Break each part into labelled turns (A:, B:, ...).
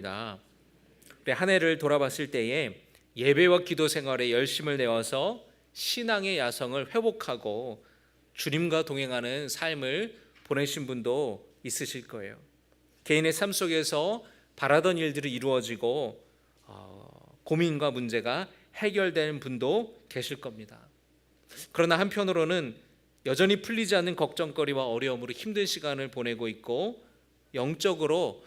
A: 우리 한 해를 돌아봤을 때에 예배와 기도 생활에 열심을 내어서 신앙의 야성을 회복하고 주님과 동행하는 삶을 보내신 분도 있으실 거예요. 개인의 삶 속에서 바라던 일들이 이루어지고 고민과 문제가 해결되는 분도 계실 겁니다. 그러나 한편으로는 여전히 풀리지 않는 걱정거리와 어려움으로 힘든 시간을 보내고 있고 영적으로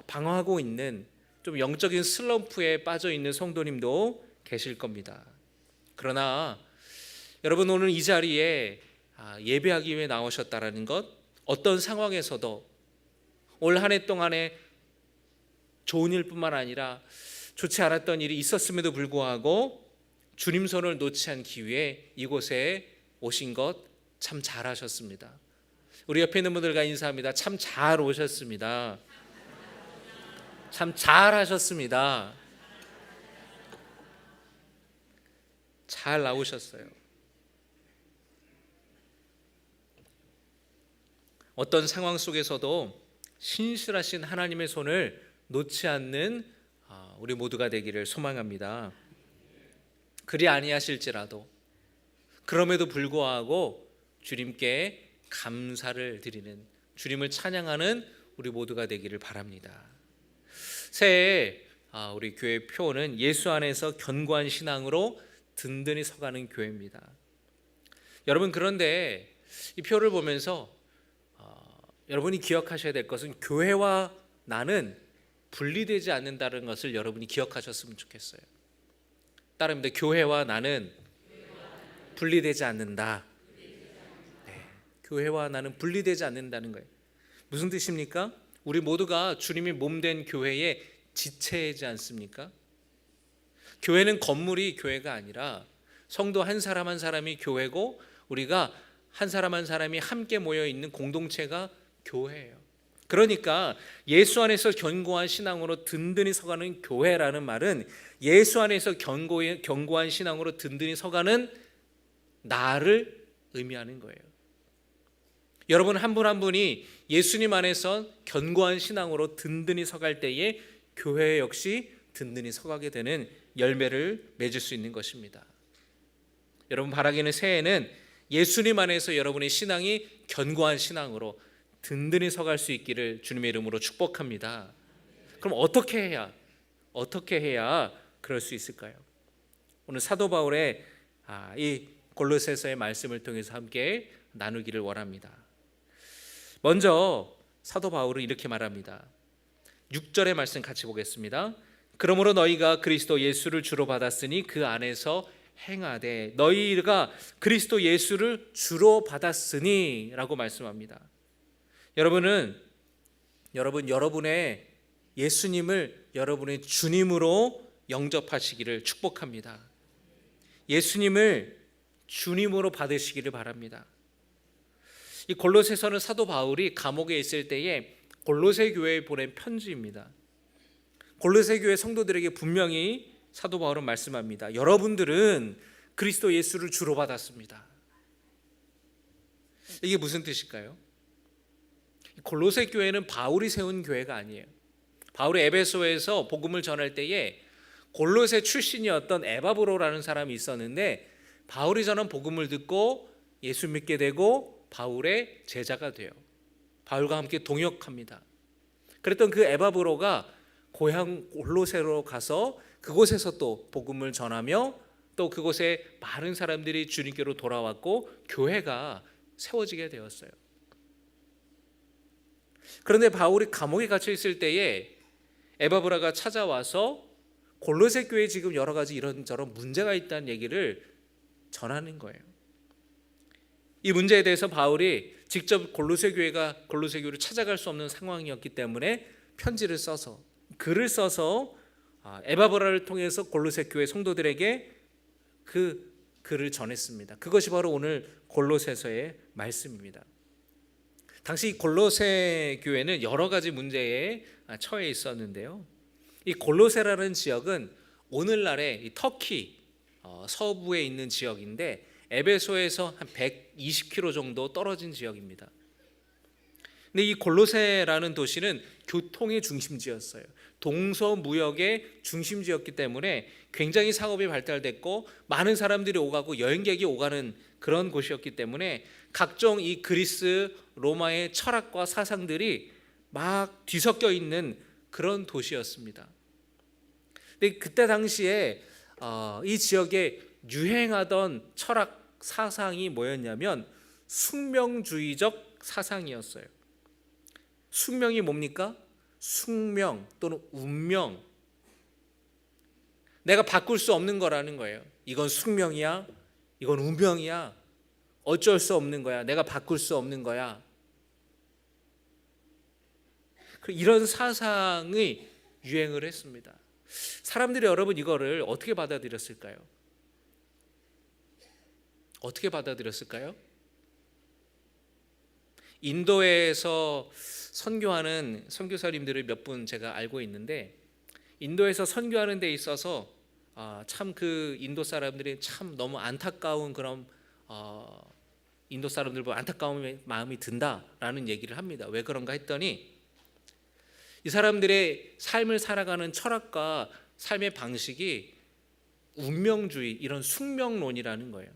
A: 방황하고 있는 좀 영적인 슬럼프에 빠져 있는 성도님도 계실 겁니다. 그러나 여러분, 오늘 이 자리에 예배하기 위해 나오셨다라는 것, 어떤 상황에서도 올 한 해 동안에 좋은 일뿐만 아니라 좋지 않았던 일이 있었음에도 불구하고 주님 손을 놓지 않기 위해 이곳에 오신 것 참 잘하셨습니다. 우리 옆에 있는 분들과 인사합니다. 참 잘 오셨습니다. 참 잘하셨습니다. 잘 나오셨어요. 어떤 상황 속에서도 신실하신 하나님의 손을 놓지 않는 우리 모두가 되기를 소망합니다. 그리 아니하실지라도 그럼에도 불구하고 주님께 감사를 드리는, 주님을 찬양하는 우리 모두가 되기를 바랍니다. 새해 우리 교회 표어는 예수 안에서 견고한 신앙으로 든든히 서가는 교회입니다. 여러분, 그런데 이 표를 보면서 여러분이 기억하셔야 될 것은 교회와 나는 분리되지 않는다는 것을 여러분이 기억하셨으면 좋겠어요. 따릅니다. 교회와 나는 분리되지 않는다. 교회와 나는 분리되지 않는다는 거예요. 무슨 뜻입니까? 우리 모두가 주님이 몸된 교회의 지체이지 않습니까? 교회는 건물이 교회가 아니라 성도 한 사람 한 사람이 교회고, 우리가 한 사람 한 사람이 함께 모여 있는 공동체가 교회예요. 그러니까 예수 안에서 견고한 신앙으로 든든히 서가는 교회라는 말은 예수 안에서 견고한 신앙으로 든든히 서가는 나를 의미하는 거예요. 여러분, 한 분 한 분이 예수님 안에서 견고한 신앙으로 든든히 서갈 때에 교회 역시 든든히 서가게 되는 열매를 맺을 수 있는 것입니다. 여러분, 바라기는 새해에는 예수님 안에서 여러분의 신앙이 견고한 신앙으로 든든히 서갈 수 있기를 주님의 이름으로 축복합니다. 그럼 어떻게 해야 그럴 수 있을까요? 오늘 사도 바울의 이 골로새서의 말씀을 통해서 함께 나누기를 원합니다. 먼저 사도 바울은 이렇게 말합니다. 6절의 말씀 같이 보겠습니다. 그러므로 너희가 그리스도 예수를 주로 받았으니 그 안에서 행하되, 너희가 그리스도 예수를 주로 받았으니 라고 말씀합니다. 여러분의 예수님을 여러분의 주님으로 영접하시기를 축복합니다. 예수님을 주님으로 받으시기를 바랍니다. 이 골로새서는 사도 바울이 감옥에 있을 때에 골로새 교회에 보낸 편지입니다. 골로새 교회 성도들에게 분명히 사도 바울은 말씀합니다. 여러분들은 그리스도 예수를 주로 받았습니다. 이게 무슨 뜻일까요? 골로새 교회는 바울이 세운 교회가 아니에요. 바울이 에베소에서 복음을 전할 때에 골로새 출신이었던 에바브로라는 사람이 있었는데, 바울이 전한 복음을 듣고 예수 믿게 되고 바울의 제자가 돼요. 바울과 함께 동역합니다. 그랬던 그 에바브로가 고향 골로새로 가서 그곳에서 또 복음을 전하며 또 그곳에 많은 사람들이 주님께로 돌아왔고 교회가 세워지게 되었어요. 그런데 바울이 감옥에 갇혀 있을 때에 에바브라가 찾아와서 골로새 교회에 지금 여러 가지 이런저런 문제가 있다는 얘기를 전하는 거예요. 이 문제에 대해서 바울이 직접 골로새 교회를 찾아갈 수 없는 상황이었기 때문에 글을 써서 에바브라를 통해서 골로새 교회 성도들에게 그 글을 전했습니다. 그것이 바로 오늘 골로새서의 말씀입니다. 당시 골로새 교회는 여러 가지 문제에 처해 있었는데요. 이 골로새라는 지역은 오늘날의 터키 서부에 있는 지역인데 에베소에서 한 120km 정도 떨어진 지역입니다. 근데 이 골로새라는 도시는 교통의 중심지였어요. 동서무역의 중심지였기 때문에 굉장히 상업이 발달됐고 많은 사람들이 오가고 여행객이 오가는 그런 곳이었기 때문에 각종 이 그리스, 로마의 철학과 사상들이 막 뒤섞여 있는 그런 도시였습니다. 근데 그때 당시에 이 지역에 유행하던 철학 사상이 뭐였냐면 숙명주의적 사상이었어요. 숙명이 뭡니까? 숙명 또는 운명. 내가 바꿀 수 없는 거라는 거예요. 이건 숙명이야, 이건 운명이야, 어쩔 수 없는 거야, 내가 바꿀 수 없는 거야. 이런 사상이 유행을 했습니다. 사람들이 여러분 이거를 어떻게 받아들였을까요? 어떻게 받아들였을까요? 인도에서 선교하는 선교사님들을 몇 분 제가 알고 있는데, 인도에서 선교하는 데 있어서 참 그 인도 사람들이 참 너무 안타까운 그런 인도 사람들 보면 안타까운 마음이 든다라는 얘기를 합니다. 왜 그런가 했더니 이 사람들의 삶을 살아가는 철학과 삶의 방식이 운명주의, 이런 숙명론이라는 거예요.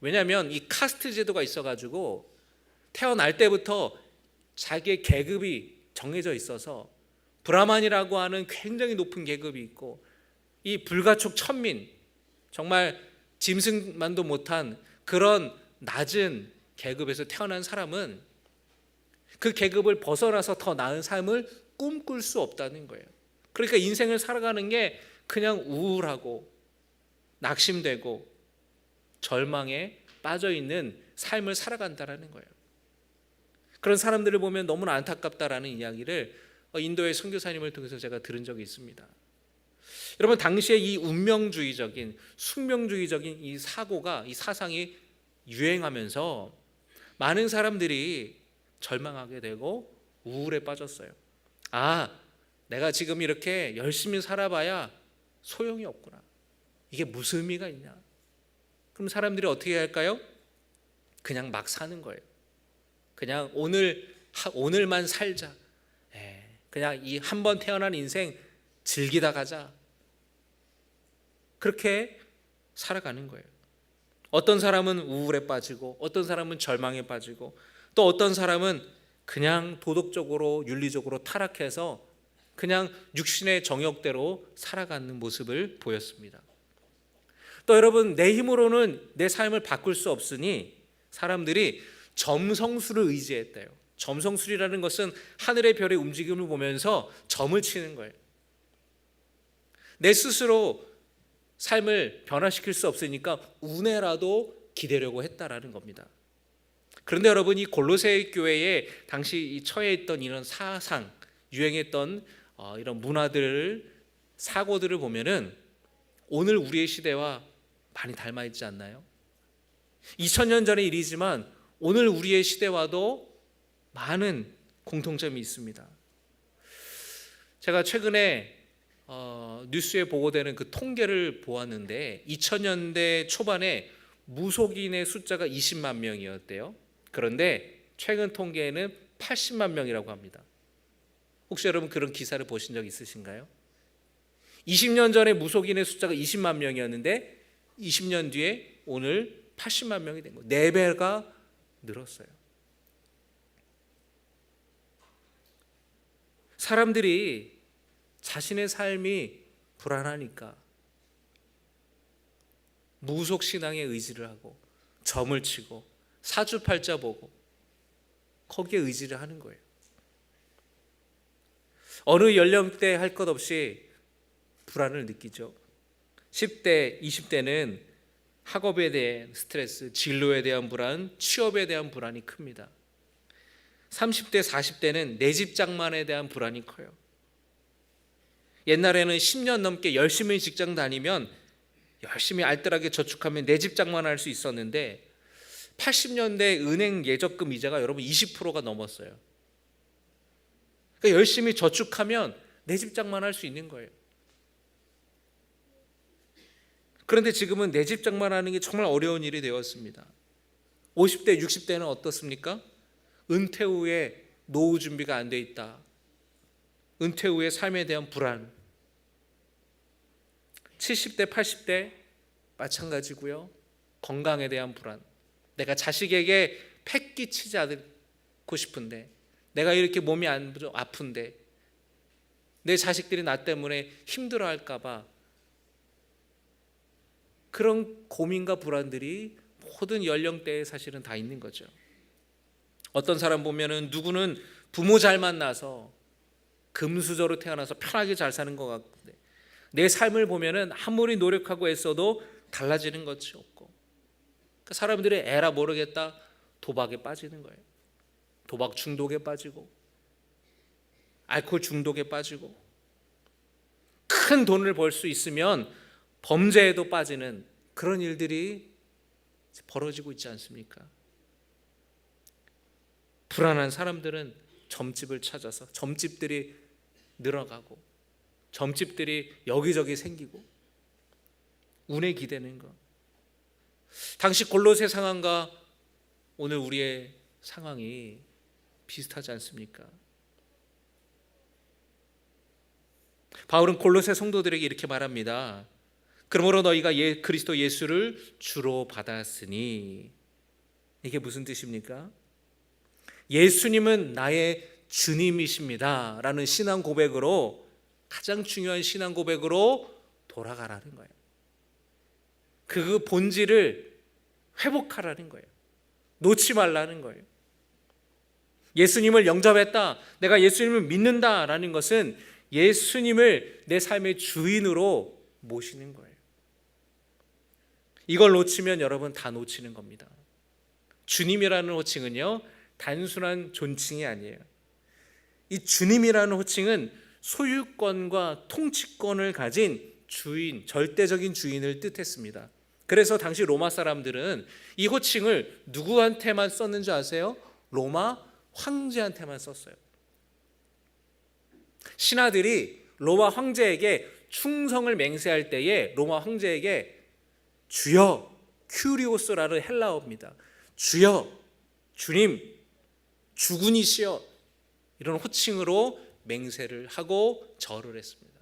A: 왜냐하면 이 카스트 제도가 있어가지고 태어날 때부터 자기의 계급이 정해져 있어서 브라만이라고 하는 굉장히 높은 계급이 있고, 이 불가촉 천민, 정말 짐승만도 못한 그런 낮은 계급에서 태어난 사람은 그 계급을 벗어나서 더 나은 삶을 꿈꿀 수 없다는 거예요. 그러니까 인생을 살아가는 게 그냥 우울하고 낙심되고 절망에 빠져있는 삶을 살아간다는 거예요. 그런 사람들을 보면 너무나 안타깝다라는 이야기를 인도의 선교사님을 통해서 제가 들은 적이 있습니다. 여러분, 당시에 이 운명주의적인 숙명주의적인 이 사고가, 이 사상이 유행하면서 많은 사람들이 절망하게 되고 우울에 빠졌어요. 내가 지금 이렇게 열심히 살아봐야 소용이 없구나, 이게 무슨 의미가 있냐. 그럼 사람들이 어떻게 할까요? 그냥 막 사는 거예요. 그냥 오늘만 살자. 그냥 이 한 번 태어난 인생 즐기다 가자. 그렇게 살아가는 거예요. 어떤 사람은 우울에 빠지고, 어떤 사람은 절망에 빠지고, 또 어떤 사람은 그냥 도덕적으로 윤리적으로 타락해서 그냥 육신의 정욕대로 살아가는 모습을 보였습니다. 또 여러분, 내 힘으로는 내 삶을 바꿀 수 없으니 사람들이 점성술을 의지했대요. 점성술이라는 것은 하늘의 별의 움직임을 보면서 점을 치는 거예요. 내 스스로 삶을 변화시킬 수 없으니까 운에라도 기대려고 했다라는 겁니다. 그런데 여러분, 이 골로새 교회에 당시 이 처해 있던 이런 사상, 유행했던 이런 문화들, 사고들을 보면은 오늘 우리의 시대와 많이 닮아 있지 않나요? 2000년 전의 일이지만 오늘 우리의 시대와도 많은 공통점이 있습니다. 제가 최근에 뉴스에 보고되는 그 통계를 보았는데 2000년대 초반에 무속인의 숫자가 20만 명이었대요. 그런데 최근 통계에는 80만 명이라고 합니다. 혹시 여러분 그런 기사를 보신 적 있으신가요? 20년 전에 무속인의 숫자가 20만 명이었는데 20년 뒤에 오늘 80만 명이 된 거예요. 4배가 늘었어요. 사람들이 자신의 삶이 불안하니까 무속신앙에 의지를 하고 점을 치고 사주팔자 보고 거기에 의지를 하는 거예요. 어느 연령대 할 것 없이 불안을 느끼죠. 10대, 20대는 학업에 대한 스트레스, 진로에 대한 불안, 취업에 대한 불안이 큽니다. 30대, 40대는 내 집 장만에 대한 불안이 커요. 옛날에는 10년 넘게 열심히 직장 다니면 열심히 알뜰하게 저축하면 내 집 장만할 수 있었는데 80년대 은행 예적금 이자가 여러분 20%가 넘었어요. 그러니까 열심히 저축하면 내 집 장만할 수 있는 거예요. 그런데 지금은 내 집 장만하는 게 정말 어려운 일이 되었습니다. 50대, 60대는 어떻습니까? 은퇴 후에 노후 준비가 안 돼 있다. 은퇴 후의 삶에 대한 불안, 70대, 80대 마찬가지고요. 건강에 대한 불안. 내가 자식에게 폐 끼치지 않고 싶은데, 내가 이렇게 몸이 아픈데, 내 자식들이 나 때문에 힘들어할까 봐, 그런 고민과 불안들이 모든 연령대에 사실은 다 있는 거죠. 어떤 사람 보면은 누구는 부모 잘 만나서 금수저로 태어나서 편하게 잘 사는 것 같은데, 내 삶을 보면은 아무리 노력하고 애써도 달라지는 것이 없고, 그러니까 사람들이 에라 모르겠다 도박에 빠지는 거예요. 도박 중독에 빠지고, 알코올 중독에 빠지고, 큰 돈을 벌 수 있으면 범죄에도 빠지는 그런 일들이 벌어지고 있지 않습니까? 불안한 사람들은 점집을 찾아서 점집들이 늘어가고, 점집들이 여기저기 생기고, 운에 기대는 것. 당시 골로새 상황과 오늘 우리의 상황이 비슷하지 않습니까? 바울은 골로새 성도들에게 이렇게 말합니다. 그러므로 너희가 그리스도 예수를 주로 받았으니, 이게 무슨 뜻입니까? 예수님은 나의 주님이십니다 라는 신앙 고백으로, 가장 중요한 신앙 고백으로 돌아가라는 거예요. 그 본질을 회복하라는 거예요. 놓지 말라는 거예요. 예수님을 영접했다, 내가 예수님을 믿는다라는 것은 예수님을 내 삶의 주인으로 모시는 거예요. 이걸 놓치면 여러분 다 놓치는 겁니다. 주님이라는 호칭은요, 단순한 존칭이 아니에요. 이 주님이라는 호칭은 소유권과 통치권을 가진 주인, 절대적인 주인을 뜻했습니다. 그래서 당시 로마 사람들은 이 호칭을 누구한테만 썼는지 아세요? 로마 황제한테만 썼어요. 신하들이 로마 황제에게 충성을 맹세할 때에 로마 황제에게 주여, 큐리오스라는 헬라어입니다. 주여, 주님, 주군이시여, 이런 호칭으로 맹세를 하고 절을 했습니다.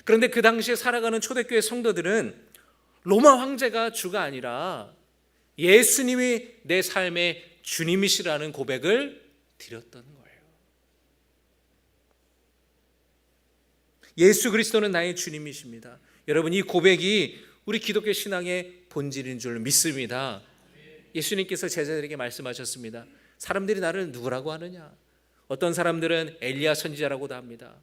A: 그런데 그 당시에 살아가는 초대교회 성도들은 로마 황제가 주가 아니라 예수님이 내 삶의 주님이시라는 고백을 드렸던 거예요. 예수 그리스도는 나의 주님이십니다. 여러분, 이 고백이 우리 기독교 신앙의 본질인 줄 믿습니다. 예수님께서 제자들에게 말씀하셨습니다. 사람들이 나를 누구라고 하느냐? 어떤 사람들은 엘리야 선지자라고도 합니다.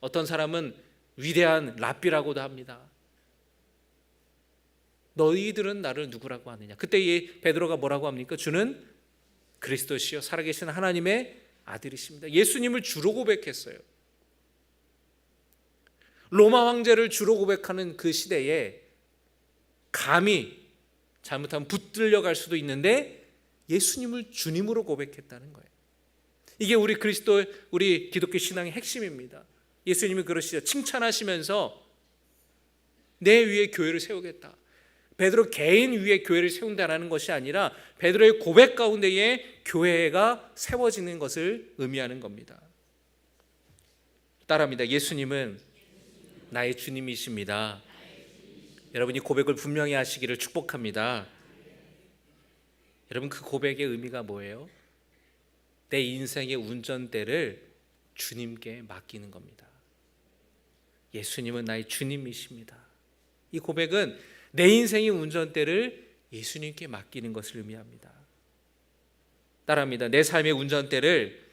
A: 어떤 사람은 위대한 랍비라고도 합니다. 너희들은 나를 누구라고 하느냐? 그때 이 베드로가 뭐라고 합니까? 주는 그리스도시요 살아계신 하나님의 아들이십니다. 예수님을 주로 고백했어요. 로마 황제를 주로 고백하는 그 시대에 감히 잘못하면 붙들려갈 수도 있는데 예수님을 주님으로 고백했다는 거예요. 이게 우리 기독교 신앙의 핵심입니다. 예수님이 그러시죠. 칭찬하시면서 내 위에 교회를 세우겠다. 베드로 개인 위에 교회를 세운다는 것이 아니라 베드로의 고백 가운데에 교회가 세워지는 것을 의미하는 겁니다. 따라합니다. 예수님은 나의 주님이십니다. 여러분이 고백을 분명히 하시기를 축복합니다. 여러분, 그 고백의 의미가 뭐예요? 내 인생의 운전대를 주님께 맡기는 겁니다. 예수님은 나의 주님이십니다. 이 고백은 내 인생의 운전대를 예수님께 맡기는 것을 의미합니다. 따라합니다. 내 삶의 운전대를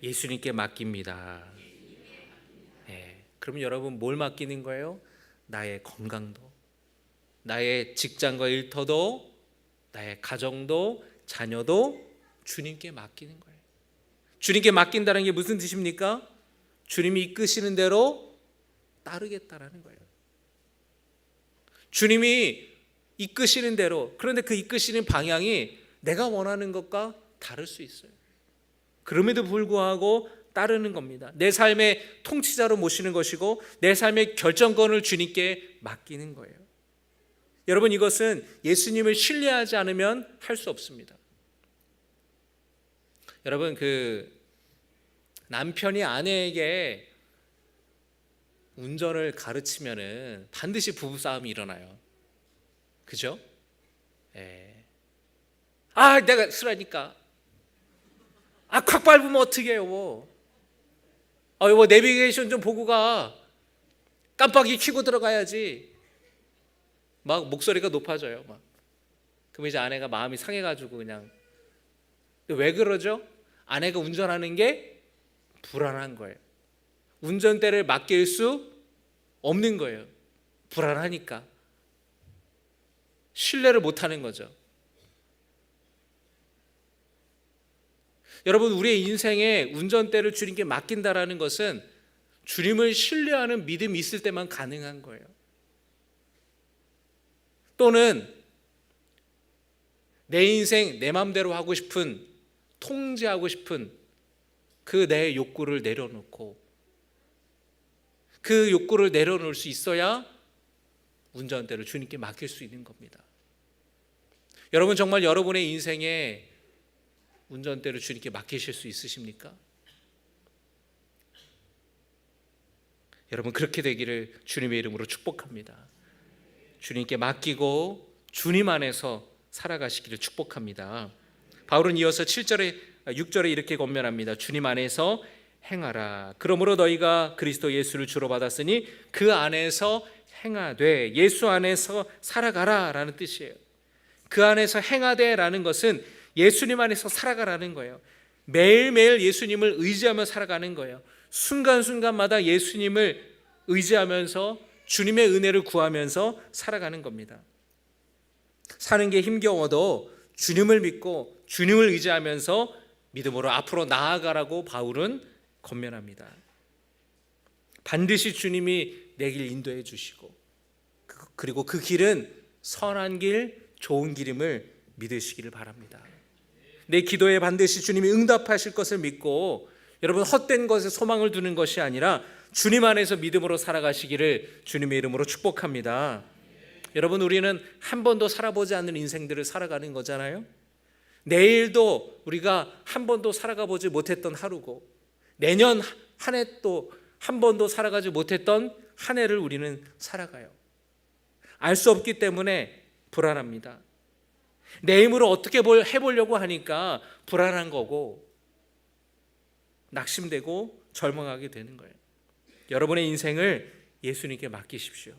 A: 예수님께 맡깁니다. 네. 그러면 여러분 뭘 맡기는 거예요? 나의 건강도, 나의 직장과 일터도, 나의 가정도, 자녀도 주님께 맡기는 거예요. 주님께 맡긴다는 게 무슨 뜻입니까? 주님이 이끄시는 대로 따르겠다라는 거예요. 주님이 이끄시는 대로, 그런데 그 이끄시는 방향이 내가 원하는 것과 다를 수 있어요. 그럼에도 불구하고 따르는 겁니다. 내 삶의 통치자로 모시는 것이고 내 삶의 결정권을 주님께 맡기는 거예요. 여러분, 이것은 예수님을 신뢰하지 않으면 할 수 없습니다. 여러분, 남편이 아내에게 운전을 가르치면은 반드시 부부싸움이 일어나요. 그죠? 예. 아, 내가 쓰라니까. 아, 콱 밟으면 어떻게 해요? 여보, 내비게이션 좀 보고 가. 깜빡이 켜고 들어가야지. 막 목소리가 높아져요. 막. 그럼 이제 아내가 마음이 상해가지고 그냥. 왜 그러죠? 아내가 운전하는 게 불안한 거예요. 운전대를 맡길 수 없는 거예요. 불안하니까. 신뢰를 못하는 거죠. 여러분, 우리의 인생에 운전대를 주님께 맡긴다라는 것은 주님을 신뢰하는 믿음이 있을 때만 가능한 거예요. 또는 내 인생 내 마음대로 하고 싶은, 통제하고 싶은 그 내 욕구를 내려놓고, 그 욕구를 내려놓을 수 있어야 운전대를 주님께 맡길 수 있는 겁니다. 여러분, 정말 여러분의 인생에 운전대를 주님께 맡기실 수 있으십니까? 여러분, 그렇게 되기를 주님의 이름으로 축복합니다. 주님께 맡기고 주님 안에서 살아가시기를 축복합니다. 바울은 이어서 6절에 이렇게 권면합니다. 주님 안에서 행하라. 그러므로 너희가 그리스도 예수를 주로 받았으니 그 안에서 행하되, 예수 안에서 살아가라 라는 뜻이에요. 그 안에서 행하되 라는 것은 예수님 안에서 살아가라는 거예요. 매일매일 예수님을 의지하며 살아가는 거예요. 순간순간마다 예수님을 의지하면서 주님의 은혜를 구하면서 살아가는 겁니다. 사는 게 힘겨워도 주님을 믿고 주님을 의지하면서 믿음으로 앞으로 나아가라고 바울은 권면합니다. 반드시 주님이 내 길 인도해 주시고, 그리고 그 길은 선한 길, 좋은 길임을 믿으시기를 바랍니다. 내 기도에 반드시 주님이 응답하실 것을 믿고, 여러분, 헛된 것에 소망을 두는 것이 아니라 주님 안에서 믿음으로 살아가시기를 주님의 이름으로 축복합니다. 여러분, 우리는 한 번도 살아보지 않는 인생들을 살아가는 거잖아요. 내일도 우리가 한 번도 살아가 보지 못했던 하루고, 내년 한 해 또 한 번도 살아가지 못했던 한 해를 우리는 살아가요. 알 수 없기 때문에 불안합니다. 내 힘으로 어떻게 해보려고 하니까 불안한 거고, 낙심되고 절망하게 되는 거예요. 여러분의 인생을 예수님께 맡기십시오.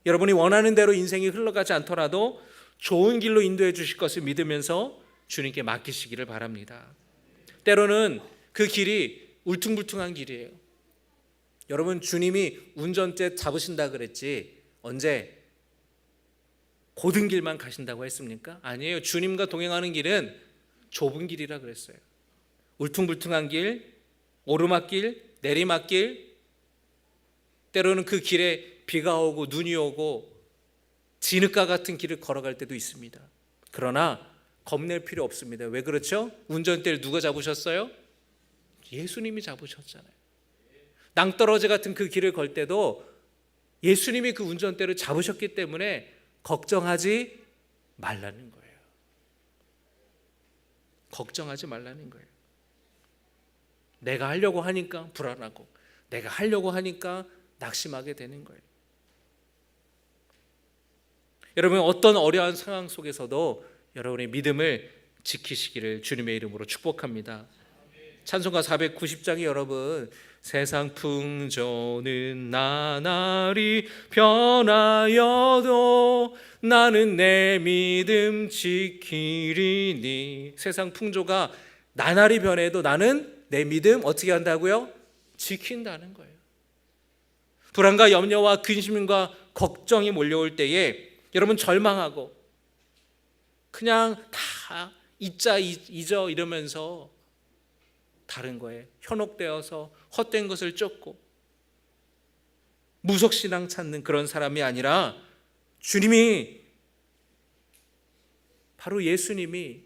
A: 여러분이 원하는 대로 인생이 흘러가지 않더라도 좋은 길로 인도해 주실 것을 믿으면서 주님께 맡기시기를 바랍니다. 때로는 그 길이 울퉁불퉁한 길이에요. 여러분, 주님이 운전대 잡으신다 그랬지 언제 고든 길만 가신다고 했습니까? 아니에요. 주님과 동행하는 길은 좁은 길이라 그랬어요. 울퉁불퉁한 길, 오르막길, 내리막길, 때로는 그 길에 비가 오고 눈이 오고 진흙과 같은 길을 걸어갈 때도 있습니다. 그러나 겁낼 필요 없습니다. 왜 그렇죠? 운전대를 누가 잡으셨어요? 예수님이 잡으셨잖아요. 낭떠러지 같은 그 길을 걸 때도 예수님이 그 운전대를 잡으셨기 때문에 걱정하지 말라는 거예요. 걱정하지 말라는 거예요. 내가 하려고 하니까 불안하고, 내가 하려고 하니까 낙심하게 되는 거예요. 여러분, 어떤 어려운 상황 속에서도 여러분의 믿음을 지키시기를 주님의 이름으로 축복합니다. 찬송가 490장이 여러분, 세상 풍조는 나날이 변하여도 나는 내 믿음 지키리니. 세상 풍조가 나날이 변해도 나는 내 믿음 어떻게 한다고요? 지킨다는 거예요. 불안과 염려와 근심과 걱정이 몰려올 때에 여러분 절망하고 그냥 다 잊어 이러면서 다른 거에 현혹되어서 헛된 것을 쫓고 무속신앙 찾는 그런 사람이 아니라, 주님이, 바로 예수님이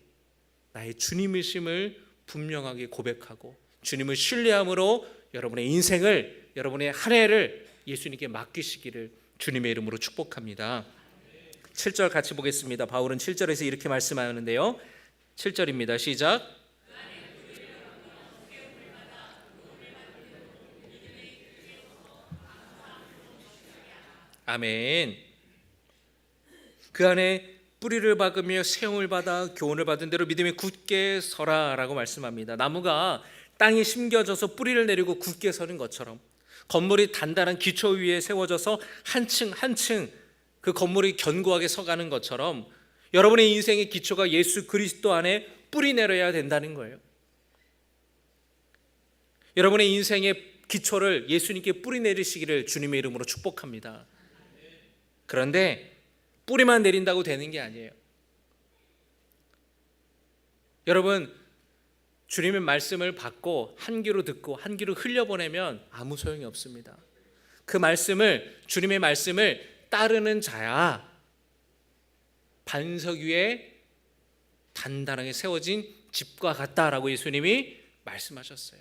A: 나의 주님이심을 분명하게 고백하고 주님을 신뢰함으로 여러분의 인생을, 여러분의 한 해를 예수님께 맡기시기를 주님의 이름으로 축복합니다. 7절 같이 보겠습니다. 바울은 7절에서 이렇게 말씀하는데요. 7절입니다. 시작. 아멘. 그 안에 뿌리를 박으며 세움을 받아 교훈을 받은 대로 믿음에 굳게 서라라고 말씀합니다. 나무가 땅에 심겨져서 뿌리를 내리고 굳게 서는 것처럼 건물이 단단한 기초 위에 세워져서 한층 한층 그 건물이 견고하게 서가는 것처럼 여러분의 인생의 기초가 예수 그리스도 안에 뿌리 내려야 된다는 거예요. 여러분의 인생의 기초를 예수님께 뿌리 내리시기를 주님의 이름으로 축복합니다. 그런데 뿌리만 내린다고 되는 게 아니에요. 여러분, 주님의 말씀을 받고 한 귀로 듣고 한 귀로 흘려보내면 아무 소용이 없습니다. 그 말씀을, 주님의 말씀을 따르는 자야 반석 위에 단단하게 세워진 집과 같다라고 예수님이 말씀하셨어요.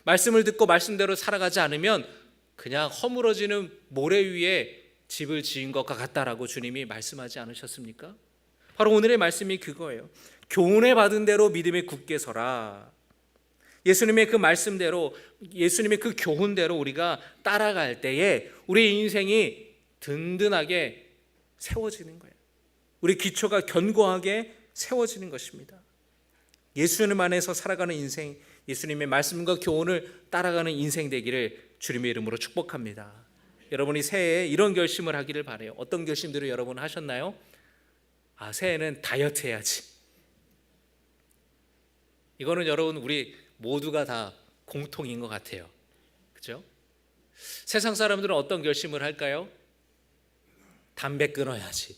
A: 말씀을 듣고 말씀대로 살아가지 않으면 그냥 허물어지는 모래 위에 집을 지은 것과 같다라고 주님이 말씀하지 않으셨습니까? 바로 오늘의 말씀이 그거예요. 교훈을 받은 대로 믿음에 굳게 서라. 예수님의 그 말씀대로, 예수님의 그 교훈대로 우리가 따라갈 때에 우리 인생이 든든하게 세워지는 거예요. 우리 기초가 견고하게 세워지는 것입니다. 예수님 안에서 살아가는 인생, 예수님의 말씀과 교훈을 따라가는 인생 되기를 주님의 이름으로 축복합니다. 여러분이 새해에 이런 결심을 하기를 바라요. 어떤 결심들을 여러분 하셨나요? 새해에는 다이어트 해야지. 이거는 여러분 우리 모두가 다 공통인 것 같아요. 그렇죠? 세상 사람들은 어떤 결심을 할까요? 담배 끊어야지,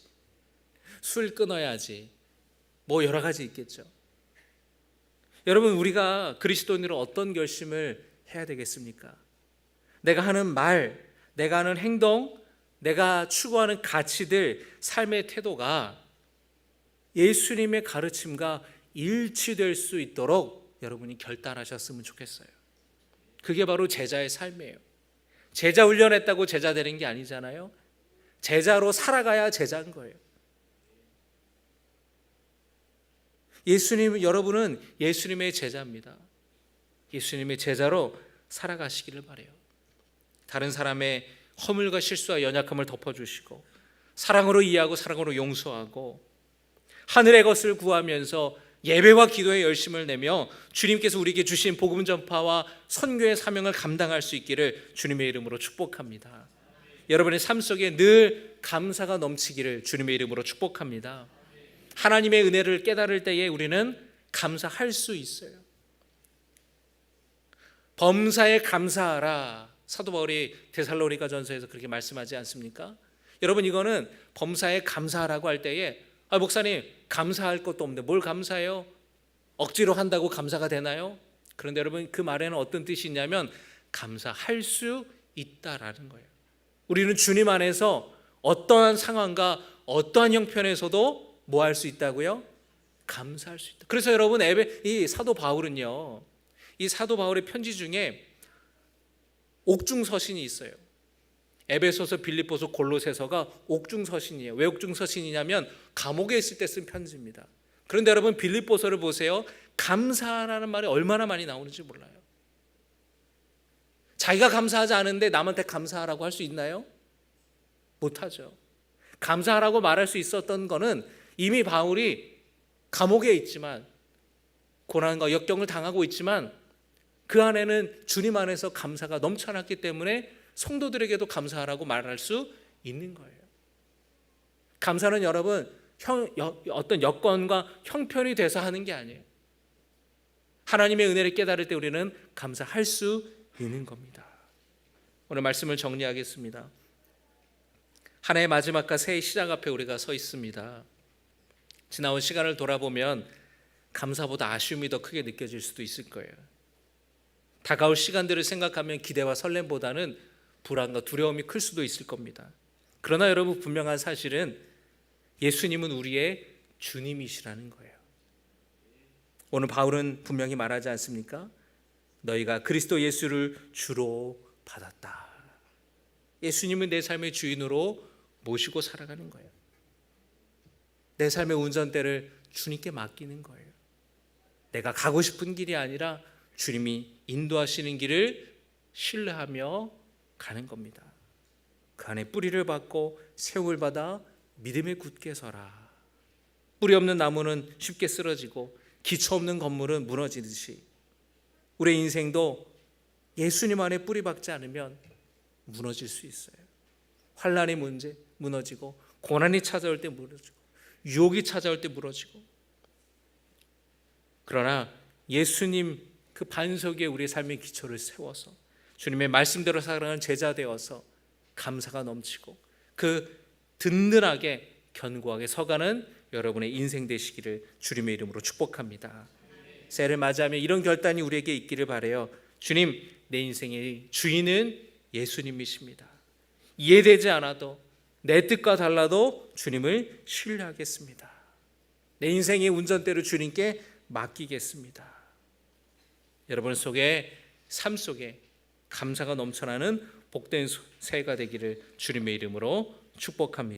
A: 술 끊어야지, 뭐 여러 가지 있겠죠. 여러분, 우리가 그리스도인으로 어떤 결심을 해야 되겠습니까? 내가 하는 말, 내가 하는 행동, 내가 추구하는 가치들, 삶의 태도가 예수님의 가르침과 일치될 수 있도록 여러분이 결단하셨으면 좋겠어요. 그게 바로 제자의 삶이에요. 제자 훈련했다고 제자 되는 게 아니잖아요. 제자로 살아가야 제자인 거예요. 여러분은 예수님의 제자입니다. 예수님의 제자로 살아가시기를 바라요. 다른 사람의 허물과 실수와 연약함을 덮어주시고 사랑으로 이해하고 사랑으로 용서하고 하늘의 것을 구하면서 예배와 기도에 열심을 내며 주님께서 우리에게 주신 복음 전파와 선교의 사명을 감당할 수 있기를 주님의 이름으로 축복합니다. 여러분의 삶 속에 늘 감사가 넘치기를 주님의 이름으로 축복합니다. 하나님의 은혜를 깨달을 때에 우리는 감사할 수 있어요. 범사에 감사하라. 사도 바울이 데살로니가전서에서 그렇게 말씀하지 않습니까? 여러분, 이거는 범사에 감사하라고 할 때에 목사님 감사할 것도 없는데 뭘 감사해요? 억지로 한다고 감사가 되나요? 그런데 여러분, 그 말에는 어떤 뜻이 있냐면 감사할 수 있다라는 거예요. 우리는 주님 안에서 어떠한 상황과 어떠한 형편에서도 뭐 할 수 있다고요? 감사할 수 있다. 그래서 여러분, 이 사도 바울은요, 이 사도 바울의 편지 중에 옥중서신이 있어요. 에베소서, 빌립보서, 골로새서가 옥중서신이에요. 왜 옥중서신이냐면 감옥에 있을 때 쓴 편지입니다. 그런데 여러분, 빌립보서를 보세요. 감사라는 말이 얼마나 많이 나오는지 몰라요. 자기가 감사하지 않은데 남한테 감사하라고 할 수 있나요? 못하죠. 감사하라고 말할 수 있었던 거는 이미 바울이 감옥에 있지만, 고난과 역경을 당하고 있지만 그 안에는 주님 안에서 감사가 넘쳐났기 때문에 성도들에게도 감사하라고 말할 수 있는 거예요. 감사는 여러분 어떤 여건과 형편이 돼서 하는 게 아니에요. 하나님의 은혜를 깨달을 때 우리는 감사할 수 있는 겁니다. 오늘 말씀을 정리하겠습니다. 한 해의 마지막과 새해 시작 앞에 우리가 서 있습니다. 지나온 시간을 돌아보면 감사보다 아쉬움이 더 크게 느껴질 수도 있을 거예요. 다가올 시간들을 생각하면 기대와 설렘보다는 불안과 두려움이 클 수도 있을 겁니다. 그러나 여러분, 분명한 사실은 예수님은 우리의 주님이시라는 거예요. 오늘 바울은 분명히 말하지 않습니까? 너희가 그리스도 예수를 주로 받았다. 예수님은 내 삶의 주인으로 모시고 살아가는 거예요. 내 삶의 운전대를 주님께 맡기는 거예요. 내가 가고 싶은 길이 아니라 주님이 인도하시는 길을 신뢰하며 가는 겁니다. 그 그 안에 뿌리를 받고 세움을 받아 믿음에 굳게 서라. 뿌리 없는 나무는 쉽게 쓰러지고 기초 없는 건물은 무너지듯이 우리의 인생도 예수님 안에 뿌리 박지 않으면 무너질 수 있어요. 환난의 문제 무너지고, 고난이 찾아올 때 무너지고, 유혹이 찾아올 때 무너지고. 그러나 예수님 그 반석 위에 우리의 삶의 기초를 세워서 주님의 말씀대로 살아가는 제자 되어서 감사가 넘치고 그 든든하게 견고하게 서가는 여러분의 인생 되시기를 주님의 이름으로 축복합니다. 새해를 맞이하며 이런 결단이 우리에게 있기를 바라요. 주님, 내 인생의 주인은 예수님이십니다. 이해되지 않아도, 내 뜻과 달라도 주님을 신뢰하겠습니다. 내 인생의 운전대를 주님께 맡기겠습니다. 여러분 속에, 삶 속에 감사가 넘쳐나는 복된 새해가 되기를 주님의 이름으로 축복합니다.